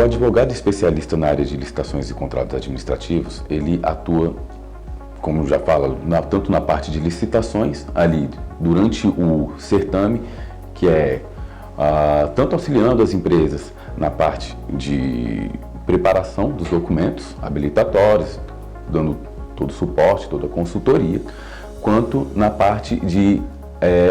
O advogado especialista na área de licitações e contratos administrativos, ele atua, como já fala, tanto na parte de licitações, ali durante o certame, que é tanto auxiliando as empresas na parte de preparação dos documentos habilitatórios, dando todo o suporte, toda a consultoria, quanto na parte de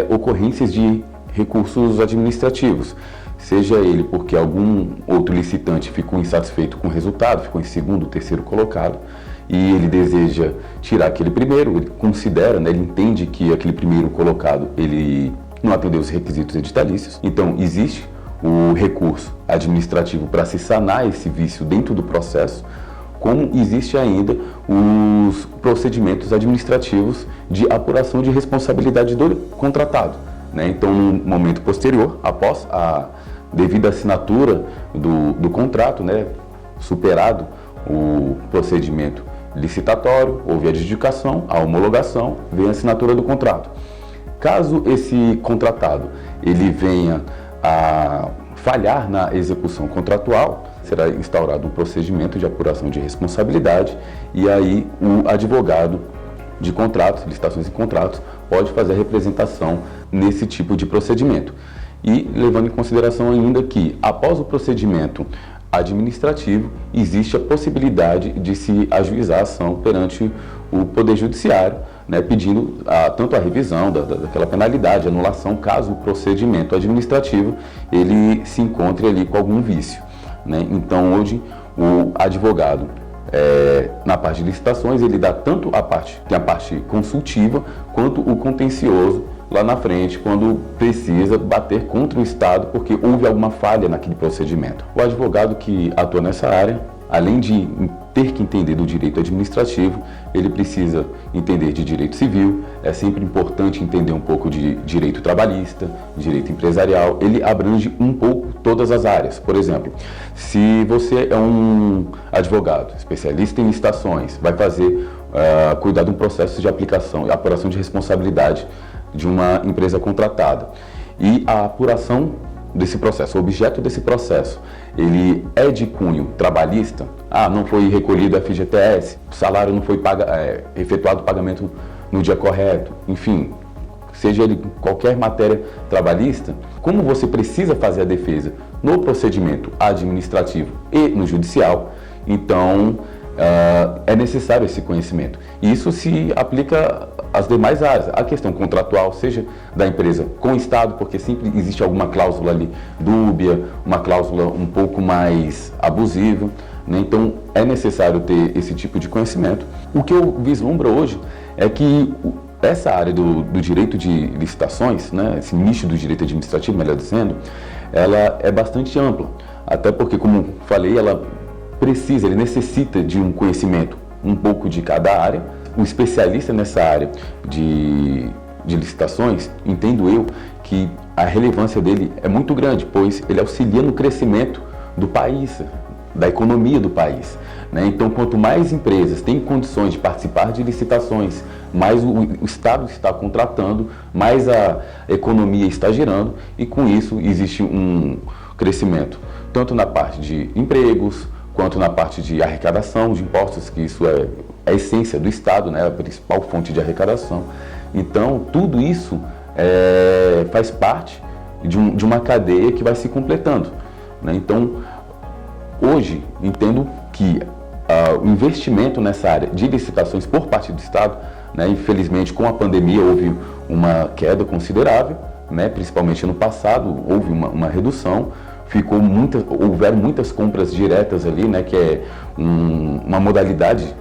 ocorrências de recursos administrativos, seja ele porque algum outro licitante ficou insatisfeito com o resultado, ficou em segundo, terceiro colocado, e ele deseja tirar aquele primeiro, ele considera, né, ele entende que aquele primeiro colocado ele não atendeu os requisitos editalícios, então existe o recurso administrativo para se sanar esse vício dentro do processo, como existe ainda os procedimentos administrativos de apuração de responsabilidade do contratado, né? Então, no momento posterior, após a devida assinatura do contrato, né, superado o procedimento licitatório, houve a adjudicação, a homologação, vem a assinatura do contrato. Caso esse contratado ele venha a falhar na execução contratual, será instaurado um procedimento de apuração de responsabilidade e aí o advogado de contratos, licitações e contratos, pode fazer a representação nesse tipo de procedimento. E levando em consideração ainda que, após o procedimento administrativo, existe a possibilidade de se ajuizar a ação perante o Poder Judiciário, né, pedindo tanto a revisão daquela penalidade, anulação, caso o procedimento administrativo ele se encontre ali com algum vício, né? Então, hoje, o advogado, na parte de licitações, ele dá tanto tem a parte consultiva, quanto o contencioso lá na frente, quando precisa bater contra o Estado, porque houve alguma falha naquele procedimento. O advogado que atua nessa área, além de ter que entender do direito administrativo, ele precisa entender de direito civil, é sempre importante entender um pouco de direito trabalhista, direito empresarial, ele abrange um pouco todas as áreas. Por exemplo, se você é um advogado especialista em licitações, vai cuidar de um processo de aplicação e apuração de responsabilidade de uma empresa contratada, e a apuração desse processo, o objeto desse processo, ele é de cunho trabalhista, não foi recolhido FGTS, o salário não foi efetuado o pagamento no dia correto, enfim, seja ele qualquer matéria trabalhista, como você precisa fazer a defesa no procedimento administrativo e no judicial, então é necessário esse conhecimento. E isso se aplica às demais áreas, a questão contratual, seja da empresa com o Estado, porque sempre existe alguma cláusula ali dúbia, uma cláusula um pouco mais abusiva, né? Então é necessário ter esse tipo de conhecimento. O que eu vislumbro hoje é que essa área do direito de licitações, né, esse nicho do direito administrativo, melhor dizendo, ela é bastante ampla, até porque, como falei, ele necessita de um conhecimento um pouco de cada área. O especialista nessa área de licitações, entendo eu que a relevância dele é muito grande, pois ele auxilia no crescimento do país, da economia do país, né? Então, quanto mais empresas têm condições de participar de licitações, mais o Estado está contratando, mais a economia está girando, e com isso existe um crescimento, tanto na parte de empregos, quanto na parte de arrecadação de impostos, que isso é a essência do Estado, né, a principal fonte de arrecadação. Então, tudo isso faz parte de uma cadeia que vai se completando, né? Então, hoje, entendo que o investimento nessa área de licitações por parte do Estado, né, infelizmente, com a pandemia, houve uma queda considerável, né, principalmente no passado, houve uma redução. Houveram muitas compras diretas ali, né, que é uma modalidade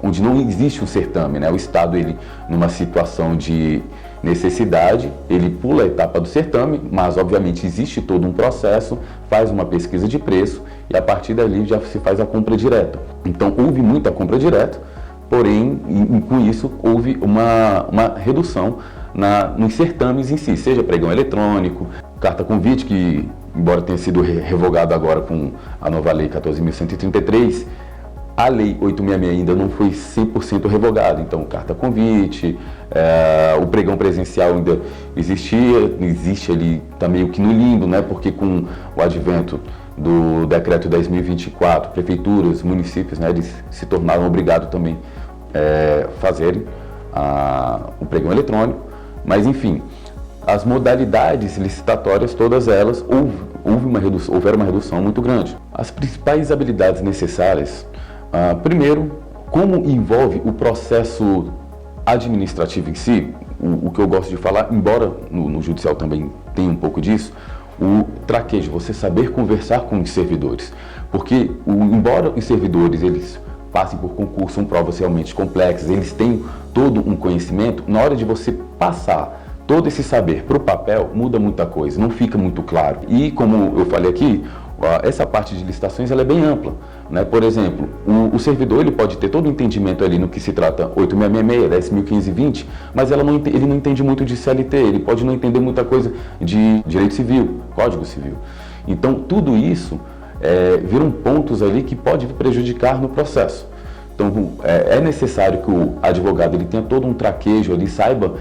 onde não existe um certame, né? O Estado, ele, numa situação de necessidade, ele pula a etapa do certame, mas obviamente existe todo um processo, faz uma pesquisa de preço e a partir dali já se faz a compra direta. Então houve muita compra direta, porém com isso houve uma redução nos certames em si, seja pregão eletrônico, carta convite, que embora tenha sido revogado agora com a nova lei 14.133, a lei 866 ainda não foi 100% revogada, então carta convite, o pregão presencial ainda existe ali, está meio que no limbo, né? Porque com o advento do decreto 10.024, prefeituras, municípios, né, eles se tornaram obrigados também fazerem o pregão eletrônico, mas enfim, as modalidades licitatórias, todas elas, houveram uma redução muito grande. As principais habilidades necessárias, primeiro, como envolve o processo administrativo em si, o que eu gosto de falar, embora no judicial também tenha um pouco disso, o traquejo, você saber conversar com os servidores, porque embora os servidores eles passem por concurso, são provas realmente complexas, eles têm todo um conhecimento, na hora de você passar todo esse saber para o papel, muda muita coisa, não fica muito claro. E como eu falei aqui, essa parte de licitações ela é bem ampla, né? Por exemplo, o servidor ele pode ter todo o entendimento ali no que se trata 8666, 10.520, mas ele não entende muito de CLT, ele pode não entender muita coisa de direito civil, Código Civil. Então tudo isso viram pontos ali que pode prejudicar no processo. Então é necessário que o advogado ele tenha todo um traquejo ali, saiba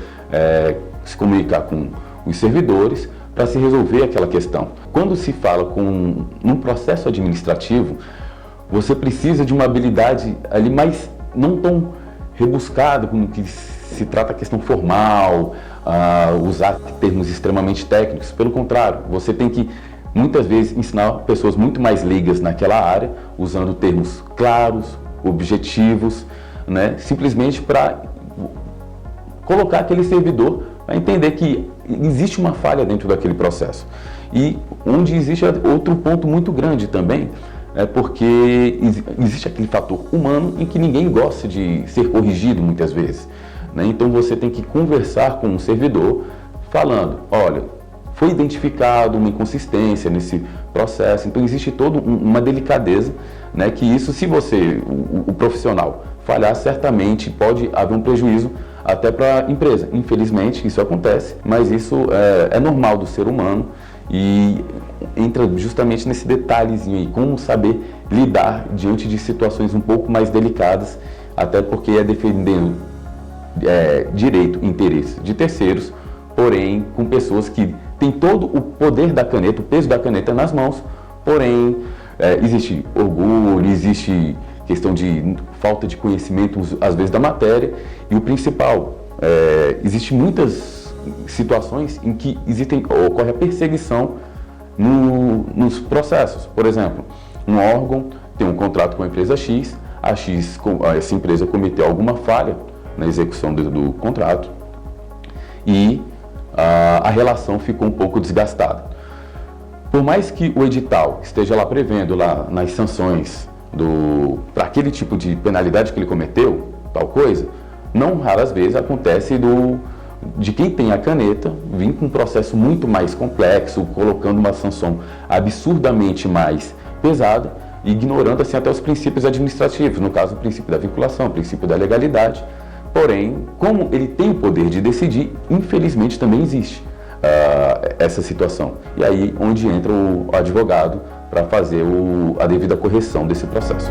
se comunicar com os servidores para se resolver aquela questão. Quando se fala num processo administrativo, você precisa de uma habilidade ali mais não tão rebuscada como que se trata a questão formal, usar termos extremamente técnicos. Pelo contrário, você tem que muitas vezes ensinar pessoas muito mais leigas naquela área, usando termos claros, objetivos, né? Simplesmente para colocar aquele servidor a entender que existe uma falha dentro daquele processo. E onde existe outro ponto muito grande também, porque existe aquele fator humano em que ninguém gosta de ser corrigido muitas vezes, né? Então você tem que conversar com um servidor falando, olha, foi identificado uma inconsistência nesse processo, então existe toda uma delicadeza, né, que isso, se você, o profissional, falhar, certamente pode haver um prejuízo até para a empresa. Infelizmente, isso acontece, mas isso é normal do ser humano e entra justamente nesse detalhezinho aí, como saber lidar diante de situações um pouco mais delicadas, até porque é defendendo direito e interesse de terceiros, porém com pessoas que têm todo o poder da caneta, o peso da caneta nas mãos, porém existe orgulho, existe questão de falta de conhecimento, às vezes, da matéria, e o principal, existem muitas situações em que ocorre a perseguição nos processos. Por exemplo, um órgão tem um contrato com a empresa X, essa empresa cometeu alguma falha na execução do contrato e a relação ficou um pouco desgastada. Por mais que o edital esteja lá prevendo lá nas sanções para aquele tipo de penalidade que ele cometeu, tal coisa, não raras vezes acontece de quem tem a caneta vir com um processo muito mais complexo, colocando uma sanção absurdamente mais pesada, ignorando assim até os princípios administrativos, no caso o princípio da vinculação, o princípio da legalidade. Porém, como ele tem o poder de decidir, infelizmente também existe essa situação. E aí onde entra o advogado para fazer a devida correção desse processo.